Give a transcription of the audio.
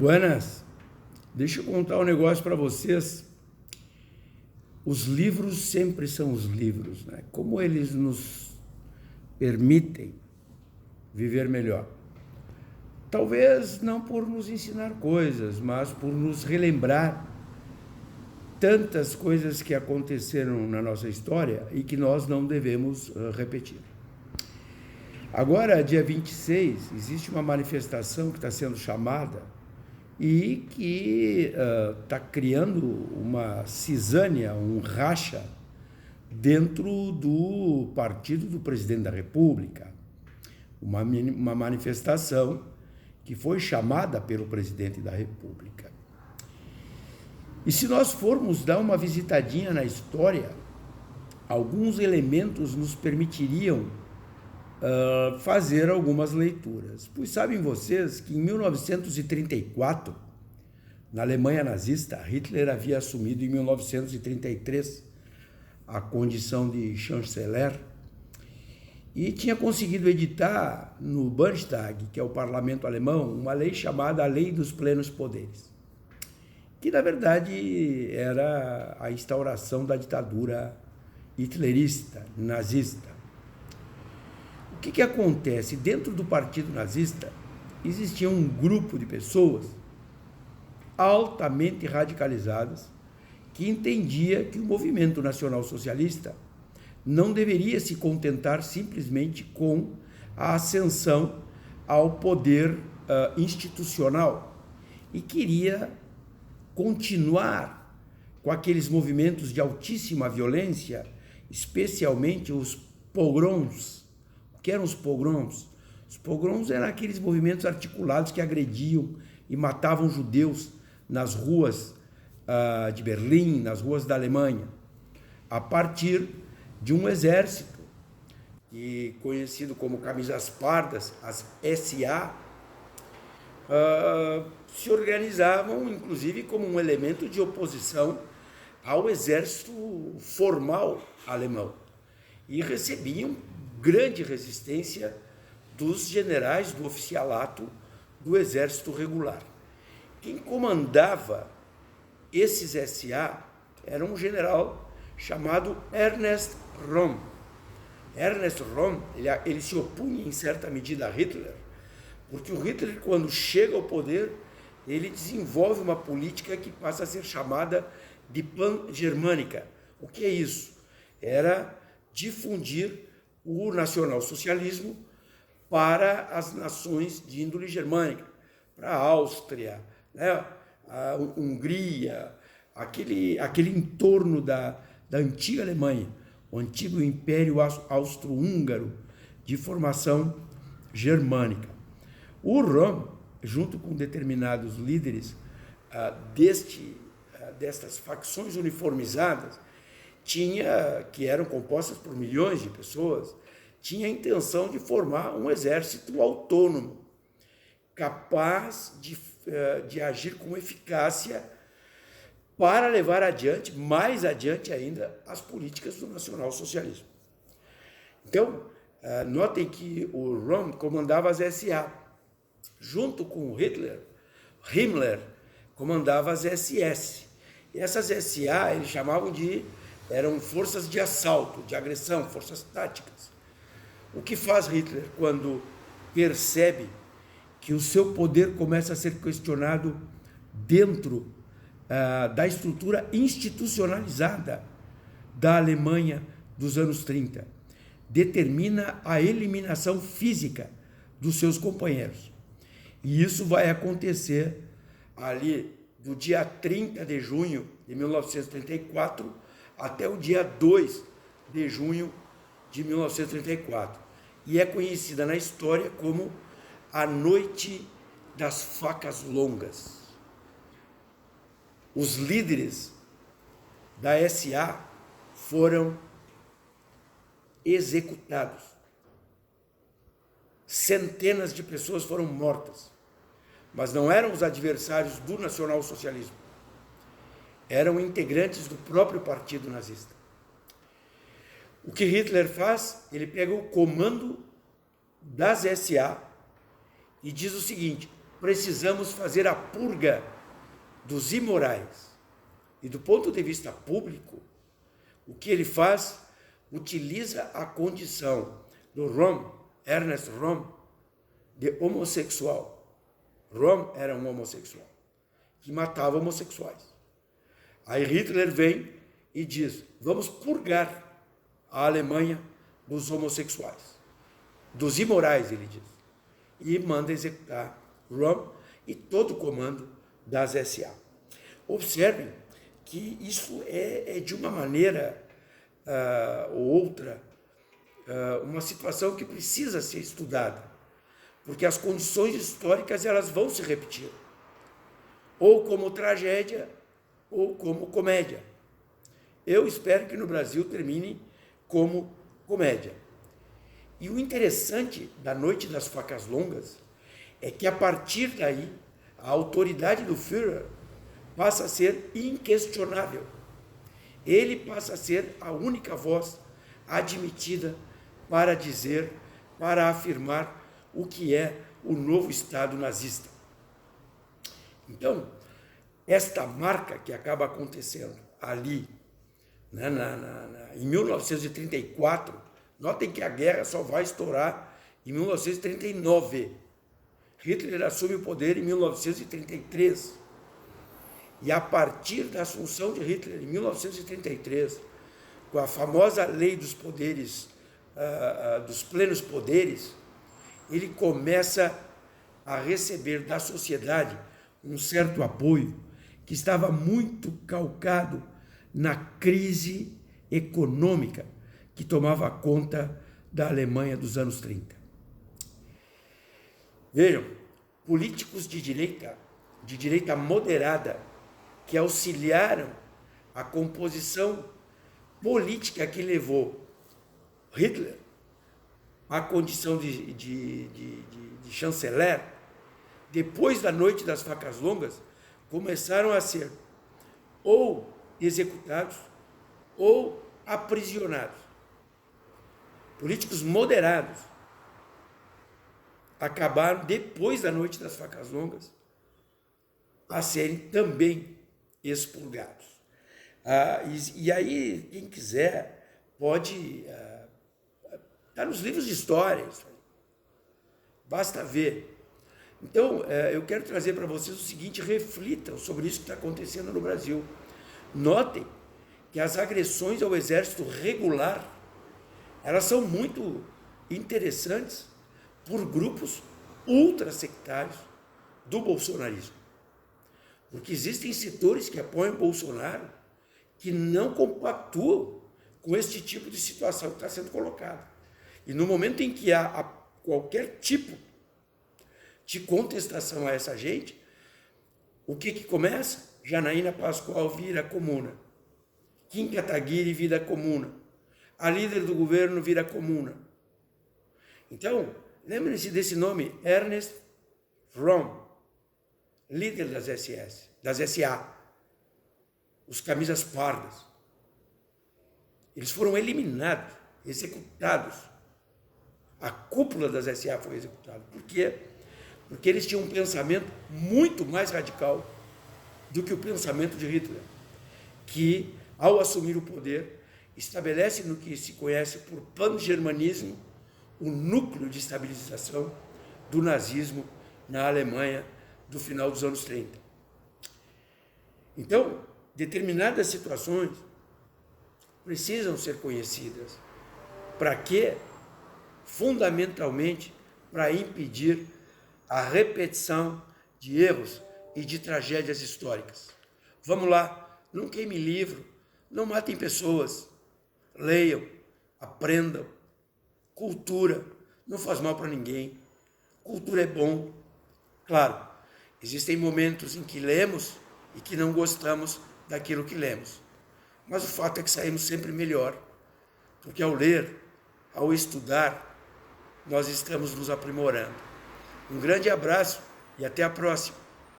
Buenas, deixa eu contar um negócio para vocês. Os livros sempre são os livros, né? Como eles nos permitem viver melhor. Talvez não por nos ensinar coisas, mas por nos relembrar tantas coisas que aconteceram na nossa história e que nós não devemos repetir. Agora, dia 26, existe uma manifestação que está sendo chamada e que está criando uma cisânia, um racha dentro do partido do presidente da República. Uma manifestação que foi chamada pelo presidente da República. E se nós formos dar uma visitadinha na história, alguns elementos nos permitiriam fazer algumas leituras. Pois sabem vocês que em 1934, na Alemanha nazista, Hitler havia assumido em 1933 a condição de chanceler e tinha conseguido editar no Bundestag, que é o parlamento alemão, uma lei chamada a Lei dos Plenos Poderes, que na verdade era a instauração da ditadura hitlerista, nazista. O que acontece? Dentro do partido nazista existia um grupo de pessoas altamente radicalizadas que entendia que o movimento nacional-socialista não deveria se contentar simplesmente com a ascensão ao poder institucional e queria continuar com aqueles movimentos de altíssima violência, especialmente os pogroms. O que eram os pogroms? Os pogroms eram aqueles movimentos articulados que agrediam e matavam judeus nas ruas de Berlim, nas ruas da Alemanha, a partir de um exército, e conhecido como camisas pardas, as SA, se organizavam, inclusive, como um elemento de oposição ao exército formal alemão, e recebiam grande resistência dos generais do oficialato do exército regular. Quem comandava esses SA era um general chamado Ernst Röhm. Ernst Röhm, ele se opunha em certa medida a Hitler, porque o Hitler, quando chega ao poder, ele desenvolve uma política que passa a ser chamada de pan-germânica. O que é isso? Era difundir o nacionalsocialismo para as nações de índole germânica, para a Áustria, né? A Hungria, aquele entorno da antiga Alemanha, o antigo Império Austro-Húngaro de formação germânica. O Röhm, junto com determinados líderes destas facções uniformizadas, que eram compostas por milhões de pessoas, tinha a intenção de formar um exército autônomo, capaz de agir com eficácia para levar adiante, mais adiante ainda, as políticas do nacionalsocialismo. Então, notem que o Röhm comandava as SA, junto com o Himmler comandava as SS. E essas SA eles chamavam eram forças de assalto, de agressão, forças táticas. O que faz Hitler quando percebe que o seu poder começa a ser questionado dentro da estrutura institucionalizada da Alemanha dos anos 30? Determina a eliminação física dos seus companheiros. E isso vai acontecer ali do dia 30 de junho de 1934 até o dia 2 de junho de 1934. E é conhecida na história como a Noite das Facas Longas. Os líderes da SA foram executados. Centenas de pessoas foram mortas. Mas não eram os adversários do nacionalsocialismo. Eram integrantes do próprio partido nazista. O que Hitler faz? Ele pega o comando das SA e diz o seguinte: precisamos fazer a purga dos imorais. E do ponto de vista público, o que ele faz, utiliza a condição do Ernest Röhm, de homossexual. Röhm era um homossexual que matava homossexuais. Aí Hitler vem e diz, vamos purgar a Alemanha dos homossexuais, dos imorais, ele diz. E manda executar Röhm e todo o comando das SA. Observem que isso é de uma maneira ou outra, uma situação que precisa ser estudada, porque as condições históricas elas vão se repetir, ou como tragédia, ou como comédia. Eu espero que no Brasil termine como comédia. E o interessante da Noite das Facas Longas é que, a partir daí, a autoridade do Führer passa a ser inquestionável. Ele passa a ser a única voz admitida para dizer, para afirmar o que é o novo Estado nazista. Então, esta marca que acaba acontecendo ali, né, em 1934, notem que a guerra só vai estourar em 1939. Hitler assume o poder em 1933. E a partir da assunção de Hitler em 1933, com a famosa lei dos poderes, dos plenos poderes, ele começa a receber da sociedade um certo apoio que estava muito calcado na crise econômica que tomava conta da Alemanha dos anos 30. Vejam, políticos de direita moderada, que auxiliaram a composição política que levou Hitler à condição de chanceler, depois da Noite das Facas Longas, começaram a ser ou executados ou aprisionados. Políticos moderados acabaram, depois da Noite das Facas Longas, a serem também expurgados. E aí, quem quiser, pode estar nos livros de história, basta ver. Então, eu quero trazer para vocês o seguinte: reflitam sobre isso que está acontecendo no Brasil. Notem que as agressões ao exército regular, elas são muito interessantes por grupos ultrasectários do bolsonarismo. Porque existem setores que apoiam Bolsonaro que não compactuam com este tipo de situação que está sendo colocada. E no momento em que há qualquer tipo de contestação a essa gente, o que começa? Janaína Pascoal vira comuna. Kim Kataguiri vira comuna. A líder do governo vira comuna. Então, lembrem-se desse nome, Ernest Röhm, líder das SA, os camisas pardas. Eles foram eliminados, executados. A cúpula das SA foi executada. Por quê? Porque eles tinham um pensamento muito mais radical do que o pensamento de Hitler, que, ao assumir o poder, estabelece no que se conhece por pan-germanismo o núcleo de estabilização do nazismo na Alemanha do final dos anos 30. Então, determinadas situações precisam ser conhecidas. Para quê? Fundamentalmente, para impedir a repetição de erros e de tragédias históricas. Vamos lá, não queime livro, não matem pessoas, leiam, aprendam. Cultura não faz mal para ninguém. Cultura é bom. Claro, existem momentos em que lemos e que não gostamos daquilo que lemos. Mas o fato é que saímos sempre melhor, porque ao ler, ao estudar, nós estamos nos aprimorando. Um grande abraço e até a próxima.